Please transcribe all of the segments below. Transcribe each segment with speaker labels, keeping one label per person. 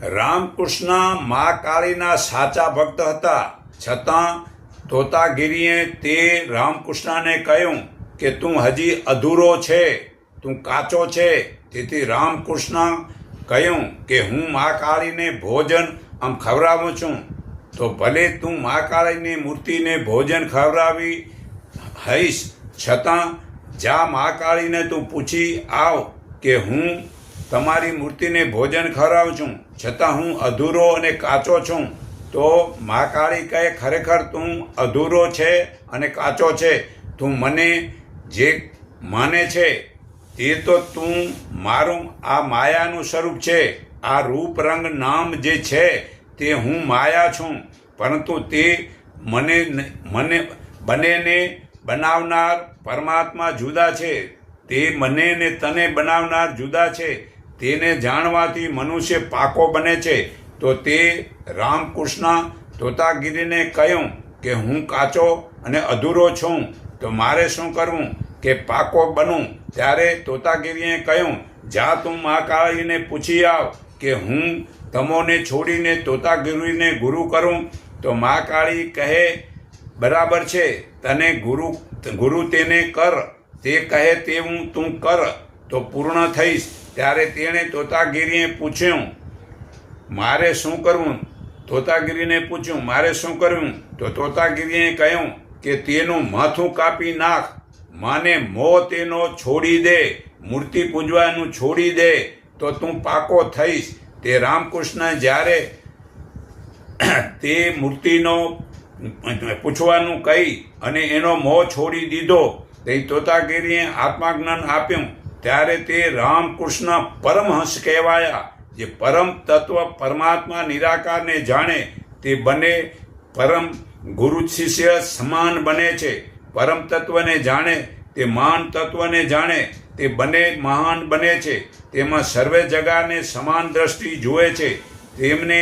Speaker 1: રામકૃષ્ણ મા કાળીના સાચા ભક્ત હતા, છતાં તોતાગીરીએ તે રામકૃષ્ણને કહ્યું કે તું હજી અધૂરો છે, તું કાચો છે. તેથી રામકૃષ્ણ કહ્યું કે હું મા કાળીને ભોજન ખવડાવું છું, તો ભલે તું મા કાળીની મૂર્તિને ભોજન ખવડાવી હઈશ, છતાં જા મા કાળીને તું પૂછી આવ કે હું તમારી મૂર્તિને ભોજન ખવડાવું છું, છતાં હું અધૂરો અને કાચો છું. તો મા કાળી કહે, ખરેખર તું અધૂરો છે અને કાચો છે. તું મને જે માને છે તે તો તું મારું આ માયાનું સ્વરૂપ છે. આ રૂપ રંગ નામ જે છે તે હું માયા છું, પરંતુ તે મને બંનેને બનાવનાર પરમાત્મા જુદા છે. તે મને ને તને બનાવનાર જુદા છે. તેને જાણવાથી મનુષ્ય પાકો બને છે. તો તે રામકૃષ્ણ તોતાગીરીને કહ્યું કે હું કાચો અને અધૂરો છું, તો મારે શું કરવું કે પાકો બનું? ત્યારે તોતાગીરીએ કહ્યું, જા તું મા કાળીને પૂછી આવ કે હું તમોને છોડીને તોતાગીરીને ગુરુ કરું. તો મા કાળી કહે, બરાબર છે, તને ગુરુ તેને કર, તે કહે તેવું તું કર તો પૂર્ણ થઈશ. ત્યારે તેણે તોતાગીરીએ પૂછ્યું, મારે શું કરવું? તોતાગીરીને પૂછ્યું, મારે શું કરવું? તો તોતાગીરીએ કહ્યું કે તેનું માથું કાપી નાખ, માને મોહ તેનો છોડી દે, મૂર્તિ પૂજવાનું છોડી દે, તો તું પાકો થઈશ. તે રામકૃષ્ણ જ્યારે તે મૂર્તિનો પૂછવાનું કહી અને એનો મોહ છોડી દીધો, તે તોતાગીરીએ આત્માજ્ઞાન આપ્યું. ત્યારે તે રામકૃષ્ણ પરમહંસ કહેવાયા, જે પરમ તત્વ પરમાત્મા નિરાકારને જાણે તે બંને પરમ ગુરુ શિષ્ય સમાન બને છે. પરમ તત્વને જાણે તે મહાન તત્વને જાણે તે બંને મહાન બને છે. તેમાં સર્વે જગાને સમાન દ્રષ્ટિ જુએ છે. તેમને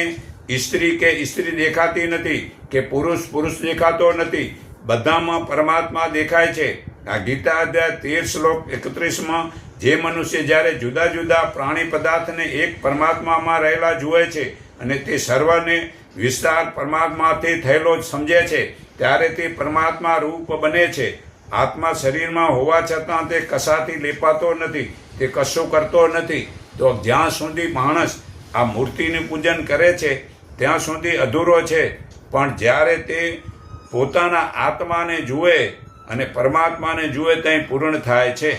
Speaker 1: સ્ત્રી કે સ્ત્રી દેખાતી નથી કે પુરુષ દેખાતો નથી. બધામાં પરમાત્મા દેખાય છે. આ ગીતા અધ્યાય 13 શ્લોક 31માં જે મનુષ્ય જ્યારે જુદા જુદા પ્રાણી પદાર્થને એક પરમાત્મામાં રહેલા જુએ છે અને તે સર્વને વિસ્તાર પરમાત્માથી થયેલો જ સમજે છે, ત્યારે તે પરમાત્મા રૂપ બને છે. આત્મા શરીરમાં હોવા છતાં તે કશાથી લેપાતો નથી, તે કશું કરતો નથી. તો જ્યાં સુધી માણસ આ મૂર્તિનું પૂજન કરે છે ત્યાં સુધી અધૂરો છે, પણ જ્યારે તે પોતાના આત્માને જુએ અને પરમાત્માને જુએ ત્યાં પૂર્ણ થાય છે.